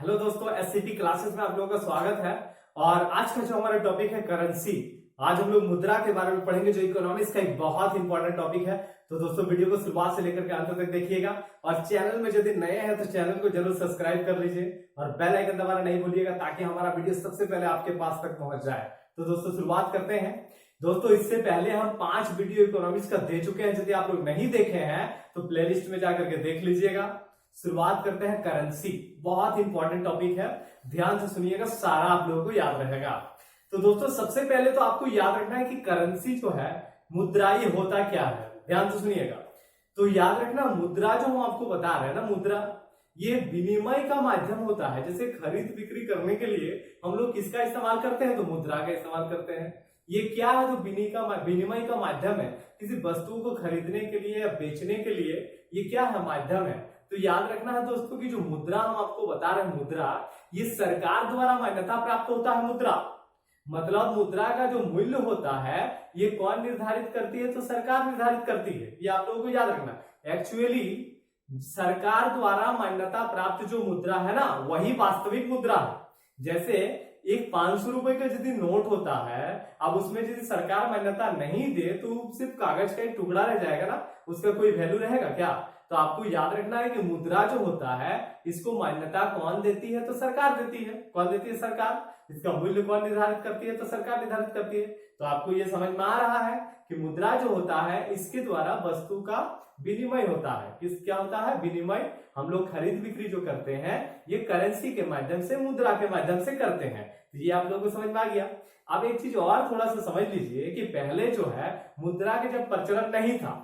Hello दोस्तों, एससीटी classes में आप लोगों का स्वागत है। और आज का जो हमारा टॉपिक है करेंसी। आज हम लोग मुद्रा के बारे में पढ़ेंगे, जो इकोनॉमिक्स का एक बहुत इंपॉर्टेंट टॉपिक है। तो दोस्तों वीडियो को शुरुआत से लेकर के अंत तक देखिएगा। और चैनल में यदि नए हैं तो चैनल को जरूर सब्सक्राइब कर लीजिए और बेल आइकन दबाना नहीं भूलिएगा, ताकि हमारा वीडियो सबसे पहले आपके पास तक पहुंच जाए। तो दोस्तों शुरुआत करते हैं। दोस्तों इससे पहले हम 5 वीडियो इकोनॉमिक्स का दे चुके हैं। यदि आप लोग नहीं देखे हैं तो प्लेलिस्ट में जाकर के देख लीजिएगा। शुरुआत करते हैं करेंसी। बहुत इंपॉर्टेंट टॉपिक है, ध्यान से सुनिएगा, सारा आप लोगों को याद रहेगा। तो दोस्तों सबसे पहले तो आपको याद रखना है कि करेंसी जो है मुद्रा, ये होता क्या है। ध्यान से सुनिएगा। तो याद रखना, मुद्रा जो हम आपको बता रहे हैं ना, मुद्रा ये विनिमय का माध्यम होता है। जैसे खरीद बिक्री करने के लिए हम लोग किसका इस्तेमाल करते हैं, तो मुद्रा का इस्तेमाल करते हैं। ये क्या है, जो विनिमय का माध्यम है किसी वस्तु को खरीदने के लिए या बेचने के लिए, ये क्या है, माध्यम है। तो याद रखना है दोस्तों कि जो मुद्रा हम आपको बता रहे हैं, मुद्रा ये सरकार द्वारा मान्यता प्राप्त होता है। मुद्रा मतलब मुद्रा का जो मूल्य होता है ये कौन निर्धारित करती है, तो सरकार निर्धारित करती है। ये आप लोगों को याद रखना। एक्चुअली सरकार द्वारा मान्यता प्राप्त जो मुद्रा है ना, वही वास्तविक मुद्रा है। जैसे एक 500 रुपए का यदि नोट होता है, अब उसमें यदि सरकार मान्यता नहीं दे तो सिर्फ कागज का एक टुकड़ा रह जाएगा ना, उसका कोई वैल्यू रहेगा क्या। तो आपको याद रखना है कि मुद्रा जो होता है इसको मान्यता कौन देती है, तो सरकार देती है। कौन देती है, सरकार। इसका मूल्य कौन निर्धारित करती है, तो सरकार निर्धारित करती है। तो आपको यह समझ में आ रहा है कि मुद्रा जो होता है इसके द्वारा वस्तु का विनिमय होता है। क्या होता है, विनिमय। हम लोग खरीद बिक्री जो करते हैं ये करेंसी के माध्यम से, मुद्रा के माध्यम से करते हैं। तो ये आप लोगों को समझ में आ गया। अब एक चीज और थोड़ा सा समझ लीजिए कि पहले जो है मुद्रा के जब प्रचलन नहीं था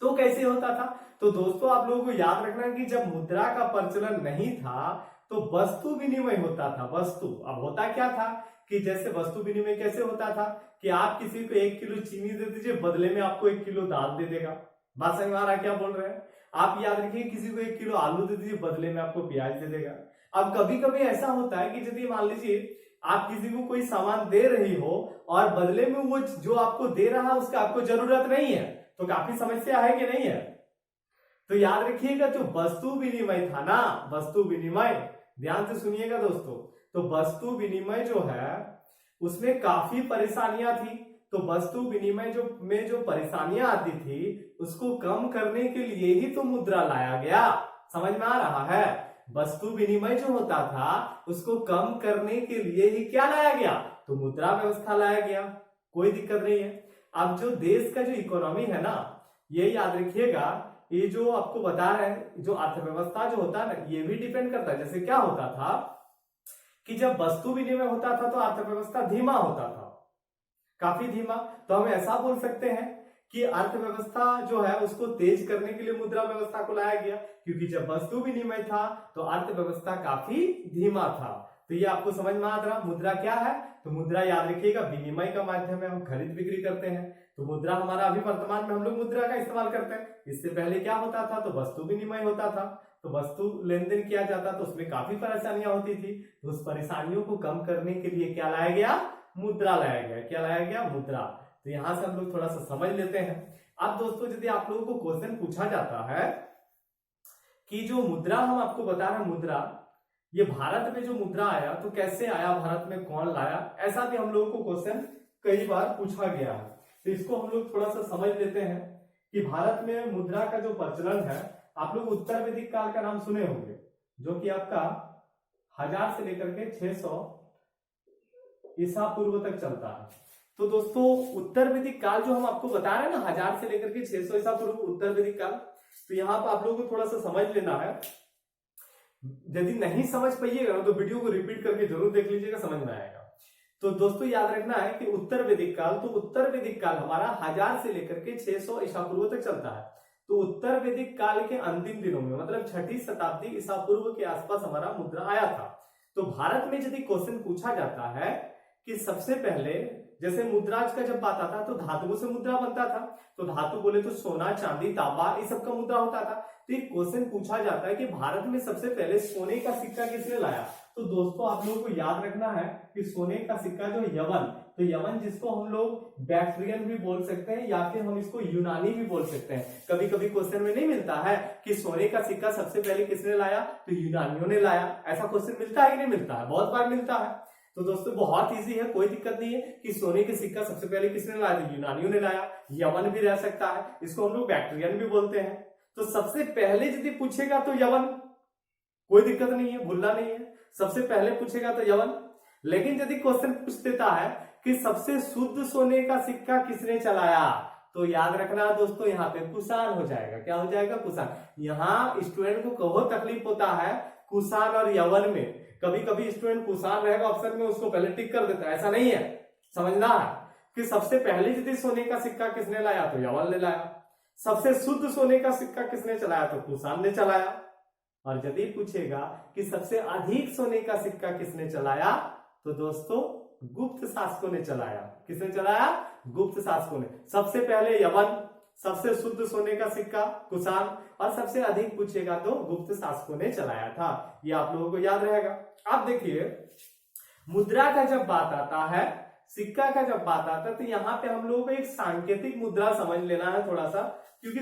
तो कैसे होता था। तो दोस्तों आप लोगों को याद रखना कि जब मुद्रा का प्रचलन नहीं था तो वस्तु विनिमय होता था। वस्तु, अब होता क्या था कि जैसे वस्तु विनिमय कैसे होता था कि आप किसी को 1 किलो चीनी दे दीजिए, बदले में आपको 1 किलो दाल दे देगा। बात समझ में आ रहा है क्या बोल रहे हैं। आप याद रखिए, किसी को 1 किलो आलू दे दीजिए, बदले में आपको प्याज दे देगा। अब कभी कभी ऐसा होता है कि यदि मान लीजिए आप किसी को कोई सामान दे रही हो और बदले में वो जो आपको दे रहा है उसका आपको जरूरत नहीं है, तो काफी समस्या है कि नहीं है। तो याद रखिएगा, जो वस्तु विनिमय था ना, वस्तु विनिमय, ध्यान से सुनिएगा दोस्तों। तो वस्तु विनिमय जो है उसमें काफी परेशानियां थी। तो वस्तु विनिमय जो परेशानियां आती थी उसको कम करने के लिए ही तो मुद्रा लाया गया। समझ में आ रहा है। वस्तु विनिमय जो होता था उसको कम करने के लिए ही क्या लाया गया, तो मुद्रा व्यवस्था लाया गया। कोई दिक्कत नहीं है। अब जो देश का जो इकोनॉमी है ना, ये याद रखिएगा, ये जो आपको बता रहे हैं, जो अर्थव्यवस्था जो होता है ना, ये भी डिपेंड करता है। जैसे क्या होता था कि जब वस्तु विनिमय होता था तो अर्थव्यवस्था धीमा होता था, काफी धीमा। तो हम ऐसा बोल सकते हैं कि अर्थव्यवस्था जो है उसको तेज करने के लिए मुद्रा व्यवस्था को लाया गया, क्योंकि जब वस्तु विनिमय था तो अर्थव्यवस्था काफी धीमा था। तो ये आपको समझ में आ रहा। मुद्रा क्या है, तो मुद्रा याद रखिएगा विनिमय का माध्यम है। हम खरीद बिक्री करते हैं तो मुद्रा हमारा, अभी वर्तमान में हम लोग मुद्रा का इस्तेमाल करते हैं। इससे पहले क्या होता था, तो वस्तु विनिमय होता था, तो वस्तु लेन देन किया जाता, तो उसमें काफी परेशानियां होती थी। तो उस परेशानियों को कम करने के लिए क्या लाया गया, मुद्रा लाया गया। क्या लाया गया, मुद्रा। तो यहां से हम लोग थोड़ा सा समझ लेते हैं। अब दोस्तों यदि आप लोगों को क्वेश्चन पूछा जाता है कि जो मुद्रा हम आपको बता रहे हैं, मुद्रा ये भारत में जो मुद्रा आया तो कैसे आया, भारत में कौन लाया, ऐसा भी हम लोगों को क्वेश्चन कई बार पूछा गया है। तो इसको हम लोग थोड़ा सा समझ लेते हैं कि भारत में मुद्रा का जो प्रचलन है, आप लोग उत्तर वैदिक काल का नाम सुने होंगे, जो कि आपका 1000 से लेकर के 600 ईसा पूर्व तक चलता है। तो दोस्तों उत्तर वैदिक काल जो हम आपको बता रहे हैं ना, 1000 से लेकर के 600 ईसा पूर्व उत्तर वैदिक काल, तो यहाँ पर आप लोगों को थोड़ा सा समझ लेना है। यदि नहीं समझ पाइएगा तो वीडियो को रिपीट करके जरूर देख लीजिएगा, समझ में आएगा। तो दोस्तों याद रखना है कि उत्तर वैदिक काल, तो उत्तर वैदिक काल हमारा 1000 से लेकर के 600 ईसा पूर्व तक चलता है। तो उत्तर वैदिक काल के अंतिम दिनों में, मतलब 6ठी शताब्दी ईसा पूर्व के आसपास हमारा मुद्रा आया था। तो भारत में यदि क्वेश्चन पूछा जाता है कि सबसे पहले जैसे मुद्रा का जब बात आता तो धातुओं से मुद्रा बनता था, तो धातु बोले तो सोना, चांदी, तांबा, ये सब का मुद्रा होता था। तो एक क्वेश्चन पूछा जाता है कि भारत में सबसे पहले सोने का सिक्का किसने लाया? तो दोस्तों आप लोगों को याद रखना है कि सोने का सिक्का जो यवन, तो यवन जिसको हम लोग बैक्ट्रियन भी बोल सकते हैं या फिर हम इसको यूनानी भी बोल सकते हैं। कभी कभी क्वेश्चन में नहीं मिलता है कि सोने का सिक्का सबसे पहले किसने लाया, तो यूनानियों ने लाया। ऐसा क्वेश्चन मिलता है कि नहीं मिलता है? बहुत बार मिलता है। तो दोस्तों बहुत इजी है, कोई दिक्कत नहीं है कि सोने के सिक्का सबसे पहले किसने लाया, तो यूनानियों ने लाया। यवन भी रह सकता है, इसको हम लोग बैक्ट्रियन भी बोलते हैं। तो सबसे पहले यदि पूछेगा तो यवन, कोई दिक्कत नहीं है, भूलना नहीं है, सबसे पहले पूछेगा तो यवन। लेकिन यदि क्वेश्चन पूछ देता है कि सबसे शुद्ध सोने का सिक्का किसने चलाया, तो याद रखना दोस्तों यहाँ पे कुषाण हो जाएगा। क्या हो जाएगा? कुषाण। यहाँ स्टूडेंट को कहो तकलीफ होता है कुषाण और यवन में, कभी कभी स्टूडेंट कुषाण रहेगा ऑप्शन में, उसको पहले टिक कर देता है। ऐसा नहीं है, समझना है कि सबसे पहले यदि सोने का सिक्का किसने लाया, तो यवन ने लाया। सबसे शुद्ध सोने का सिक्का किसने चलाया, तो कुषाण ने चलाया। और यदि पूछेगा कि सबसे अधिक सोने का सिक्का किसने चलाया, तो दोस्तों गुप्त शासकों ने चलाया। किसने चलाया? गुप्त शासकों ने। सबसे पहले यवन, सबसे शुद्ध सोने का सिक्का कुषाण, और सबसे अधिक पूछेगा तो गुप्त शासकों ने चलाया था। ये आप लोगों को याद रहेगा। अब देखिए मुद्रा का जब बात आता है, सिक्का का जब बात आता है, तो यहाँ पे हम लोगों को एक सांकेतिक मुद्रा समझ लेना है थोड़ा सा, क्योंकि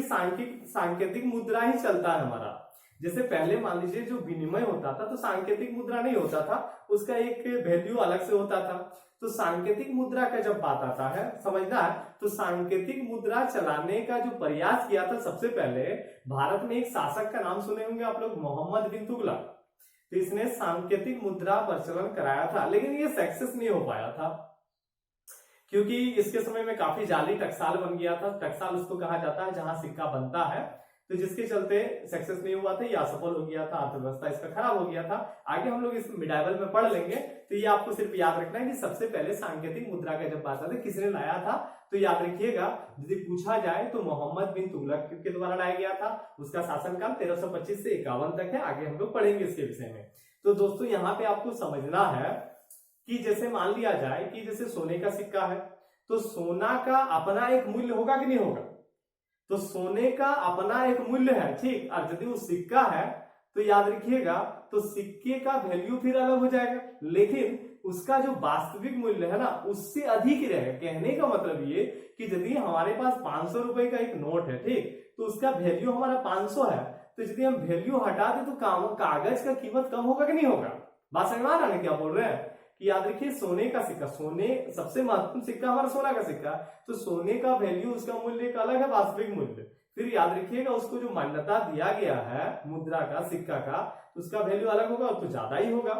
सांकेतिक मुद्रा ही चलता है हमारा। जैसे पहले मान लीजिए जो विनिमय होता था तो सांकेतिक मुद्रा नहीं होता था, उसका एक वैल्यू अलग से होता था। तो सांकेतिक मुद्रा का जब बात आता है, समझना है, तो सांकेतिक मुद्रा चलाने का जो प्रयास किया था सबसे पहले भारत में, एक शासक का नाम सुने होंगे आप लोग, मोहम्मद बिन तुगलक। तो इसने सांकेतिक मुद्रा प्रचलन कराया था, लेकिन ये सक्सेस नहीं हो पाया था, क्योंकि इसके समय में काफी जाली टकसाल बन गया था। टकसाल उसको कहा जाता है जहां सिक्का बनता है, तो जिसके चलते सक्सेस नहीं हुआ था, ये असफल हो गया था, अर्थव्यवस्था इसका खराब हो गया था। आगे हम लोग इस मिडाइवल में पढ़ लेंगे। तो ये आपको सिर्फ याद रखना है कि सबसे पहले सांकेतिक मुद्रा का जब बात आती है किसने लाया था, तो याद रखिएगा यदि पूछा जाए तो मोहम्मद बिन तुगलक के द्वारा लाया गया था। उसका शासनकाल 1325 से 51 तक है। आगे हम लोग पढ़ेंगे इसके विषय में। तो दोस्तों यहाँ पे आपको समझना है कि जैसे मान लिया जाए कि जैसे सोने का सिक्का है, तो सोना का अपना एक मूल्य होगा कि नहीं होगा? तो सोने का अपना एक मूल्य है, ठीक। और यदि वो सिक्का है तो याद रखिएगा तो सिक्के का वैल्यू फिर अलग हो जाएगा, लेकिन उसका जो वास्तविक मूल्य है ना उससे अधिक ही रहेगा। कहने का मतलब ये कि यदि हमारे पास 500 रुपए का एक नोट है, ठीक, तो उसका वैल्यू हमारा 500 है, तो यदि हम वैल्यू हटा दें तो कागज का कीमत कम होगा कि नहीं होगा? बात समझ में आ रहा है क्या बोल रहे हैं? कि याद रखिए सोने का सिक्का, सोने सबसे महत्वपूर्ण सिक्का हमारा सोना का सिक्का, तो सोने का वैल्यू, उसका मूल्य एक अलग है, वास्तविक मूल्य। फिर याद रखिएगा उसको जो मान्यता दिया गया है मुद्रा का, सिक्का का, उसका वैल्यू अलग होगा और तो ज्यादा ही होगा।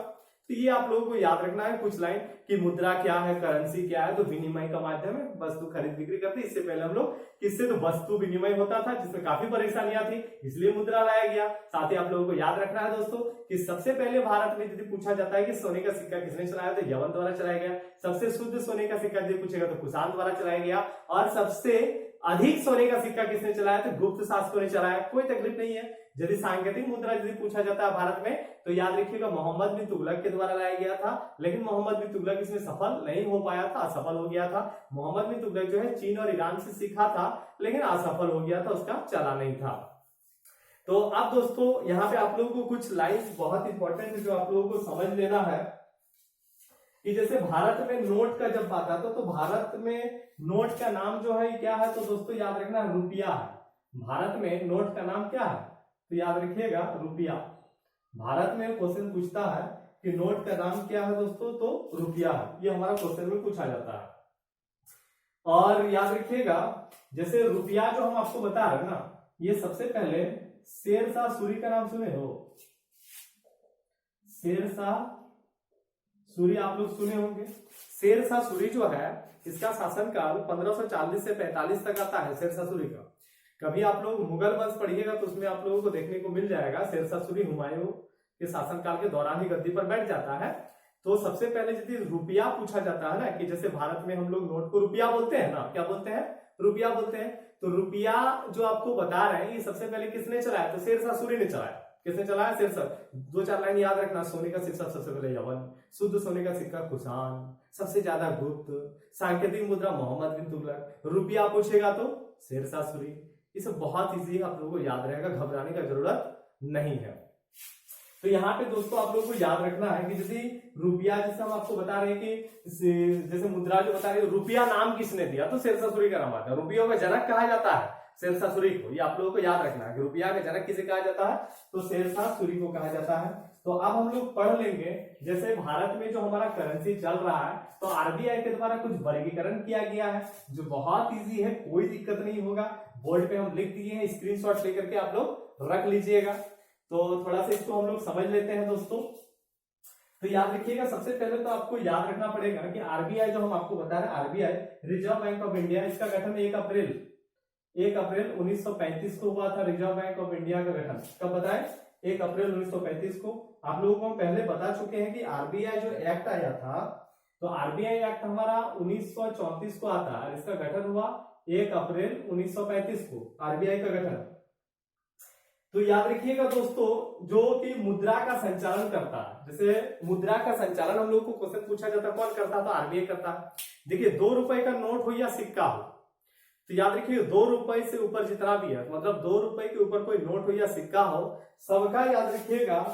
तो ये आप लोगों को याद रखना है कुछ लाइन कि मुद्रा क्या है, करेंसी क्या है। तो विनिमय का माध्यम है, वस्तु खरीद बिक्री करते। इससे पहले हम लोग किससे, तो वस्तु विनिमय होता था, जिसमें काफी परेशानियां थी, इसलिए मुद्रा लाया गया। साथ ही आप लोगों को याद रखना है दोस्तों कि सबसे पहले भारत में यदि पूछा जाता है कि सोने का सिक्का किसने चलाया, तो यवन द्वारा चलाया गया। सबसे शुद्ध सोने का सिक्का यदि पूछेगा तो कुषाण द्वारा चलाया गया। और सबसे अधिक सोने का सिक्का किसने चलाया, तो गुप्त शासकों ने चलाया। कोई तकलीफ नहीं है। यदि सांकेतिक मुद्रा यदि पूछा जाता है भारत में, तो याद रखिएगा मोहम्मद बिन तुगलक के द्वारा लाया गया था, लेकिन मोहम्मद बिन तुगलक इसमें सफल नहीं हो पाया था, असफल हो गया था। मोहम्मद बिन तुगलक जो है चीन और ईरान से सीखा था, लेकिन असफल हो गया था, उसका चला नहीं था। तो अब दोस्तों यहाँ पे आप लोगों को कुछ लाइन्स बहुत इंपॉर्टेंट है जो आप लोगों को समझ लेना है कि जैसे भारत में नोट का जब बात आता है, तो भारत में नोट का नाम जो है क्या है, तो दोस्तों याद रखना रुपया है। भारत में नोट का नाम क्या है, तो याद रखिएगा रुपया। भारत में क्वेश्चन पूछता है कि नोट का नाम क्या है दोस्तों, तो रुपया है। ये हमारा क्वेश्चन में पूछा जाता है। और याद रखिएगा जैसे रुपया जो हम आपको बता रहे हैं ना, ये सबसे पहले शेरशाह सूरी का नाम सुने हो? शेरशाह सूरी आप लोग सुने होंगे। शेरशाह सूरी जो है इसका शासनकाल 1540 से 45 तक आता है, शेरशाह सूरी का। कभी आप लोग मुगल वंश पढ़िएगा तो उसमें आप लोगों को देखने को मिल जाएगा शेरशाह सूरी हुमायूं के शासनकाल के दौरान ही गद्दी पर बैठ जाता है। तो सबसे पहले यदि रुपया पूछा जाता है ना, कि जैसे भारत में हम लोग नोट को रुपया बोलते हैं ना, क्या बोलते हैं, रुपया बोलते हैं। तो रुपया जो आपको बता रहे हैं ये सबसे पहले किसने चलाया, तो शेरशाह सूरी ने चलाया। किसने चलाया? शीर्षक। दो चार लाइन याद रखना। सोने का शीर्षक सबसे पहले यवन, शुद्ध सोने का सिक्का कुषाण, सबसे ज्यादा गुप्त, सांकेतिक मुद्रा मोहम्मद बिन तुगलक, रुपया पूछेगा तो शेरशाह सूरी। ये सब बहुत इजी है, आप लोगों को याद रहेगा, घबराने का जरूरत नहीं है। तो यहाँ पे दोस्तों आप लोगों को याद रखना है कि जैसे रुपया, जैसे हम आपको बता रहे हैं कि जैसे मुद्रा जो बता रहे हैं, रुपया नाम किसने दिया? तो शेरशाह सूरी का नाम आता है। रुपयों का जनक कहा जाता है शेरशाह सूरी को। ये आप लोगों को याद रखना है कि रुपया का जनक किसे कहा जाता है? तो शेरशाह सूरी को कहा जाता है। तो अब हम लोग पढ़ लेंगे, जैसे भारत में जो हमारा करेंसी चल रहा है, तो आरबीआई के द्वारा कुछ वर्गीकरण किया गया है जो बहुत इजी है, कोई दिक्कत नहीं होगा। बोर्ड पे हम लिख दिए हैं, स्क्रीनशॉट लेकर के आप लोग रख लीजिएगा। तो थोड़ा सा इसको हम लोग समझ लेते हैं दोस्तों। तो याद रखिएगा, सबसे पहले तो आपको याद रखना पड़ेगा कि आरबीआई जो हम आपको बता रहे हैं, RBI reserve bank of India, इसका गठन 1 अप्रैल 1935 को हुआ था। रिजर्व बैंक ऑफ इंडिया का गठन कब बताएं? 1 अप्रैल 1935 को। आप लोगों को हम पहले बता चुके हैं कि आरबीआई जो एक्ट आया था, तो आरबीआई एक्ट हमारा 1934 को आता है। इसका गठन हुआ 1 अप्रैल 1935 को, आरबीआई का गठन। तो याद रखिएगा दोस्तों, जो कि मुद्रा का संचालन करता है, जैसे मुद्रा का संचालन हम लोग को क्वेश्चन पूछा जाता है, कौन करता है? तो आरबीआई करता है। देखिए, 2 रुपए का नोट हो या सिक्का हो, तो याद रखिए 2 रुपए से ऊपर जितना भी है, मतलब 2 रुपए के ऊपर कोई नोट हो या सिक्का हो, सबका याद रखिएगा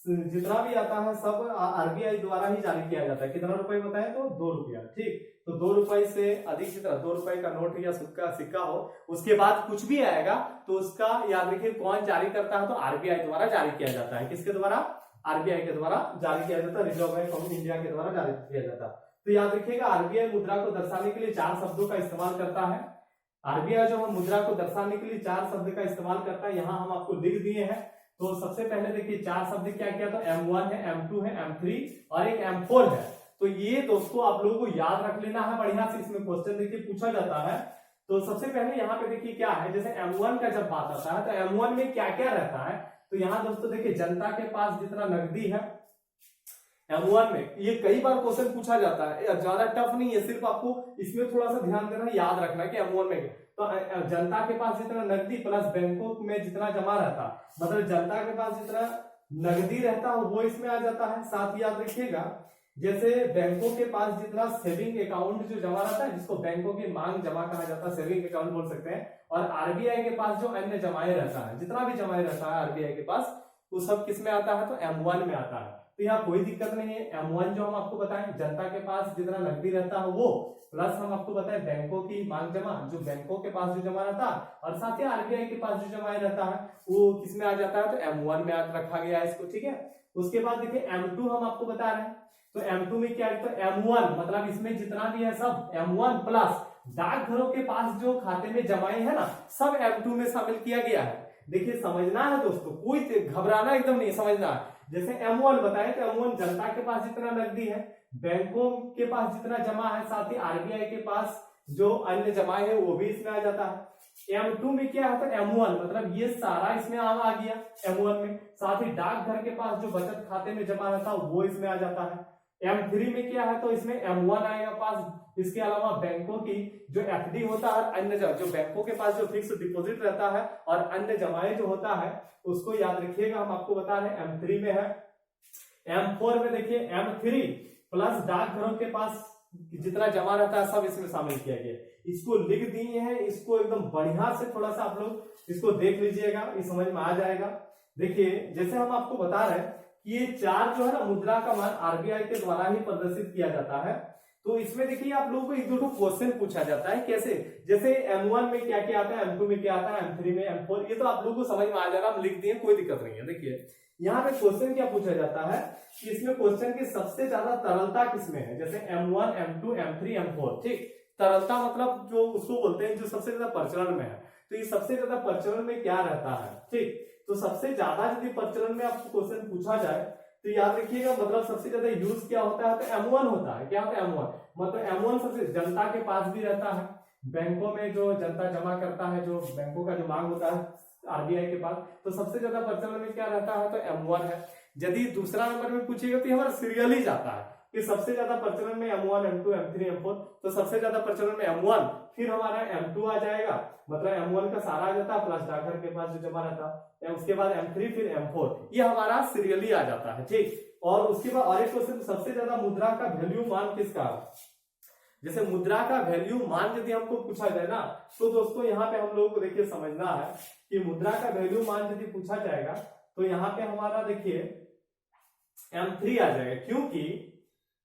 जितना भी आता है सब आरबीआई द्वारा ही जारी किया जाता है। कितना रुपए बताएं? तो 2 रुपया। ठीक, तो 2 रुपए से अधिक जितना 2 रुपए का नोट या सिक्का हो, उसके बाद कुछ भी आएगा तो उसका याद रखिए कौन जारी करता है? तो आरबीआई द्वारा जारी किया जाता है। किसके द्वारा? आरबीआई के द्वारा जारी किया जाता है, रिजर्व बैंक ऑफ इंडिया के द्वारा जारी किया जाता है। तो याद रखिएगा, आरबीआई मुद्रा को दर्शाने के लिए 4 शब्दों का इस्तेमाल करता है। आरबीआई जो हम मुद्रा को दर्शाने के लिए 4 शब्द का इस्तेमाल करता है, यहाँ हम आपको लिख दिए हैं। तो सबसे पहले देखिए 4 शब्द क्या क्या? तो M1 है, M2 है, M3 और एक M4 है। तो ये दोस्तों आप लोगों को याद रख लेना है बढ़िया से, इसमें क्वेश्चन देखिए पूछा जाता है। तो सबसे पहले यहाँ पे देखिए क्या है, जैसे M1 का जब बात आता है तो M1 में क्या क्या रहता है? तो यहाँ दोस्तों देखिए, जनता के पास जितना नकदी है M1 में, ये कई बार क्वेश्चन पूछा जाता है, ज्यादा टफ नहीं है, सिर्फ आपको इसमें थोड़ा सा ध्यान देना, याद रखना कि M1 में तो जनता के पास जितना नकदी प्लस बैंकों में जितना जमा रहता, मतलब जनता के पास जितना नकदी रहता है वो इसमें आ जाता है। साथ ही याद रखिएगा, जैसे बैंकों के पास जितना सेविंग अकाउंट जो जमा रहता है, जिसको बैंकों की मांग जमा कहा जाता है, सेविंग अकाउंट बोल सकते हैं, और आरबीआई के पास जो अन्य जमाए रहता है, जितना भी जमाए रहता है आरबीआई के पास, वो सब किस में आता है? तो M1 में आता है। तो यहाँ कोई दिक्कत नहीं है। M1 जो हम आपको बताएं, जनता के पास जितना नकदी रहता है वो, प्लस हम आपको बताएं बैंकों की मांग जमा, जो बैंकों के पास जो जमा रहता है, और साथ ही आरबीआई के पास जो जमा रहता है वो किसमें आ जाता है? तो M1 में रखा गया है इसको। ठीक है, उसके बाद देखिए M2 हम आपको बता रहे हैं। तो M2 में क्या है? तो M1 मतलब इसमें जितना भी है सब M1 प्लस डाकघरों के पास जो खाते में जमाए है ना, सब M2 में शामिल किया गया है। देखिए समझना है दोस्तों, कोई घबराना एकदम नहीं, समझना है। जैसे M1 बताए तो M1 जनता के पास जितना नकदी है, बैंकों के पास जितना जमा है, साथ ही आरबीआई के पास जो अन्य जमा है वो भी इसमें आ जाता है। M2 में क्या है? तो M1 मतलब ये सारा इसमें आ गया M1 में, साथ ही डाकघर के पास जो बचत खाते में जमा रहता है वो इसमें आ जाता है। M3 में क्या है? तो इसमें M1 आएगा पास। इसके अलावा बैंकों की जो एफडी होता है, अन्य जो बैंकों के पास जो फिक्स डिपॉजिट रहता है और अन्य जमाए जो होता है, उसको याद रखिएगा, हम आपको बता रहे हैं M3 में है। M4 में देखिए M3 प्लस डाकघरों के पास जितना जमा रहता है सब इसमें शामिल किया गया। इसको लिख दिए हैं, इसको एकदम बढ़िया से थोड़ा सा आप लोग इसको देख लीजिएगा, ये समझ में आ जाएगा। देखिए जैसे हम आपको बता रहे हैं कि ये 4 जो है ना मुद्रा का मान आरबीआई के द्वारा ही प्रदर्शित किया जाता है। तो इसमें देखिए आप लोगों को एक दो क्वेश्चन पूछा जाता है, कैसे? जैसे M1 में क्या क्या आता है, M2 में क्या आता है, M3 में, M4, ये तो आप लोगों को समझ में आ जाएगा, हम लिख दिए, कोई दिक्कत नहीं है। देखिए यहाँ पे क्वेश्चन क्या पूछा जाता है कि इसमें क्वेश्चन की सबसे ज्यादा तरलता किसमें है? जैसे M1, M2, M3, M4, ठीक। तरलता मतलब जो उसको बोलते हैं जो सबसे ज्यादा प्रचलन में है। तो ये सबसे ज्यादा प्रचलन में क्या रहता है, ठीक। तो सबसे ज्यादा यदि प्रचलन में आपको क्वेश्चन पूछा जाए तो याद रखिएगा, मतलब सबसे ज्यादा यूज क्या होता है? तो M1 होता है। क्या होता है? M1 मतलब M1 सबसे जनता के पास भी रहता है, बैंकों में जो जनता जमा करता है, जो बैंकों का जो मांग होता है आरबीआई के पास, तो सबसे ज्यादा प्रचलन में क्या रहता है? तो M1 है। यदि दूसरा नंबर में पूछिएगा तो हमारा सीरियल ही जाता है, कि सबसे ज्यादा प्रचलन में M1, M2, M3, M4, तो सबसे ज्यादा प्रचलन में M1, फिर हमारा M2 आ जाएगा, मतलब M1 का सारा आ जाता है प्लस डाकघर के पास जो जमा रहता है, उसके बाद M3, फिर M4, ये हमारा सीरियली आ जाता है, ठीक। और उसके बाद और एक क्वेश्चन, सबसे ज्यादा मुद्रा का वैल्यू मान किसका है? जैसे मुद्रा का वैल्यू मान यदि हमको पूछा जाए ना, तो दोस्तों यहाँ पे हम लोग को देखिए समझना है कि मुद्रा का वैल्यू मान यदि पूछा जाएगा तो यहाँ पे हमारा देखिए M3 आ जाएगा, क्योंकि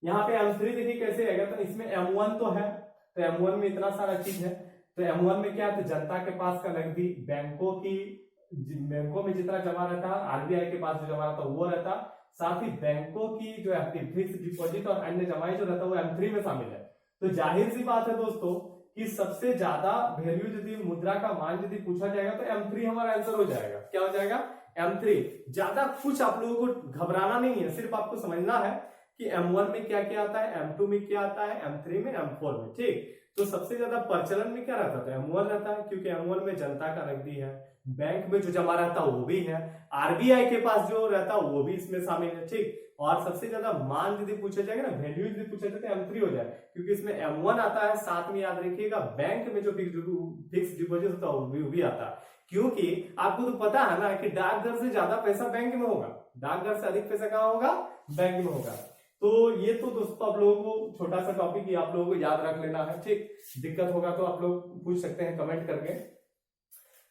यहाँ पे M3 देखिए कैसे आएगा, तो इसमें M1 तो है, तो M1 में इतना सारा चीज है, तो M1 में क्या है, तो जनता के पास का नकदी, बैंकों में जितना जमा रहता है, आरबीआई के पास जो जमा रहता है वो रहता, साथ ही बैंकों की जो फिक्स डिपॉजिट और अन्य जमाई जो रहता है वो M3 में शामिल है। तो जाहिर सी बात है दोस्तों कि सबसे ज्यादा वैल्यू यदि मुद्रा का मान यदि पूछा जाएगा तो M3 हमारा आंसर हो जाएगा। क्या हो जाएगा? M3। ज्यादा कुछ आप लोगों को घबराना नहीं है, सिर्फ आपको समझना है कि M1 में क्या क्या आता है, M2 में क्या आता है, M3 में, M4 में, ठीक। तो सबसे ज्यादा प्रचलन में क्या रहता था? M1 रहता है, क्योंकि M1 में जनता का नकदी है, बैंक में जो जमा रहता है वो भी है, आरबीआई के पास जो रहता है वो भी इसमें शामिल है, ठीक। और सबसे ज्यादा मान यदि पूछा जाएगा ना, वैल्यू यदि पूछा जाए तो M3 हो जाए, क्योंकि इसमें M1 आता है, साथ में याद रखिएगा बैंक में जो फिक्स डिपॉजिट होता है वो भी आता है, क्योंकि आपको तो पता है ना कि डाकघर से ज्यादा पैसा बैंक में होगा, डाकघर से अधिक पैसा कहाँ होगा? बैंक में होगा। तो ये तो दोस्तों आप लोगों को छोटा सा टॉपिक ही आप लोगों को याद रख लेना है, ठीक। दिक्कत होगा तो आप लोग पूछ सकते हैं कमेंट करके।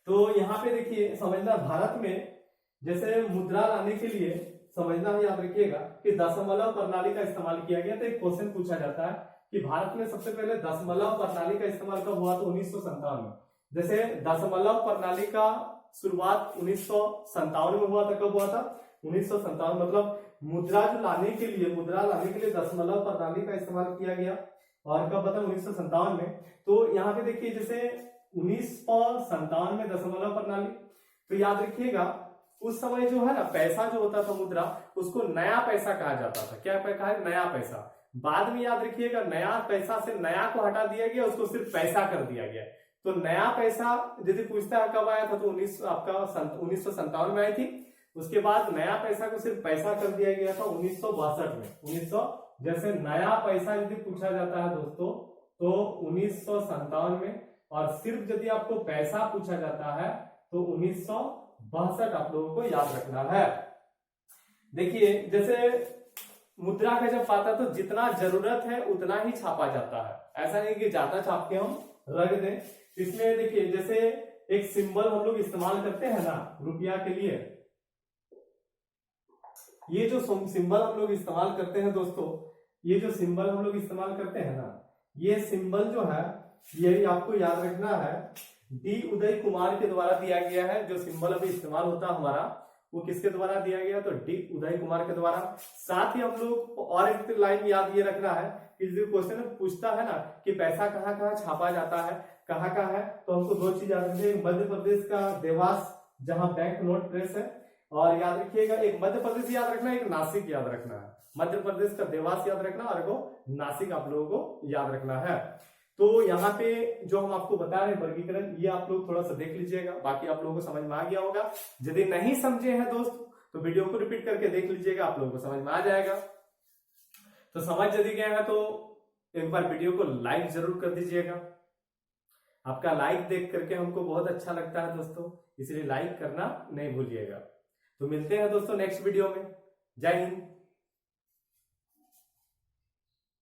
तो यहाँ पे देखिए समझना, भारत में जैसे मुद्रा लाने के लिए समझना है, याद रखिएगा कि दशमलव प्रणाली का इस्तेमाल किया गया। तो एक क्वेश्चन पूछा जाता है कि भारत में सबसे पहले दशमलव प्रणाली का इस्तेमाल कब हुआ? तो 1957 में। जैसे दशमलव प्रणाली का शुरुआत 1957 में हुआ था। कब हुआ था? 1957। मतलब मुद्रा लाने के लिए दशमलव प्रणाली का इस्तेमाल किया गया। और कब बता? 1957 में। तो यहाँ पे देखिए जैसे 1957 में दशमलव प्रणाली, तो याद रखिएगा उस समय जो है ना पैसा जो होता था मुद्रा, उसको नया पैसा कहा जाता था। क्या कहा है? नया पैसा। बाद में याद रखिएगा नया पैसा से नया को हटा दिया गया, उसको सिर्फ पैसा कर दिया गया। तो नया पैसा यदि पूछता है कब आया था, तो 1957 में आई थी। उसके बाद नया पैसा को सिर्फ पैसा कर दिया गया था 1962 में। जैसे नया पैसा यदि पूछा जाता है दोस्तों तो 1957 में, और सिर्फ यदि आपको पैसा पूछा जाता है तो 1962 आप लोगों को याद रखना है। देखिए जैसे मुद्रा का जब पाता तो जितना जरूरत है उतना ही छापा जाता है, ऐसा नहीं कि ज्यादा छाप के हम रख दें। इसमें देखिए जैसे एक सिंबल हम लोग इस्तेमाल करते हैं ना रुपया के लिए, ये जो सिंबल हम लोग इस्तेमाल करते हैं दोस्तों, ये जो सिंबल हम लोग इस्तेमाल करते हैं ना, ये सिंबल जो है ये आपको याद रखना है, डी उदय कुमार के द्वारा दिया गया है। जो सिंबल अभी इस्तेमाल होता है हमारा वो किसके द्वारा दिया गया? तो डी उदय कुमार के द्वारा। साथ ही हम लोग और एक लाइन याद ये रखना है कि जो क्वेश्चन पूछता है ना कि पैसा कहाँ कहाँ छापा जाता है, कहाँ कहाँ है, तो हमको दो चीज याद रखनी है। मध्य प्रदेश का देवास जहां बैंक नोट प्रेस है, और याद रखिएगा एक मध्य प्रदेश याद रखना है, एक नासिक याद रखना है। मध्य प्रदेश का देवास याद रखना और एक नासिक आप लोगों को याद रखना है। तो यहाँ पे जो हम आपको बता रहे हैं वर्गीकरण, ये आप लोग थोड़ा सा देख लीजिएगा, बाकी आप लोगों को समझ में आ गया होगा। यदि नहीं समझे हैं दोस्त तो वीडियो को रिपीट करके देख लीजिएगा, आप लोगों को समझ में आ जाएगा। तो समझ यदि गया है तो एक बार वीडियो को लाइक जरूर कर दीजिएगा। आपका लाइक देख करके हमको बहुत अच्छा लगता है दोस्तों, इसलिए लाइक करना नहीं भूलिएगा। तो मिलते हैं दोस्तों नेक्स्ट वीडियो में। जय हिंद।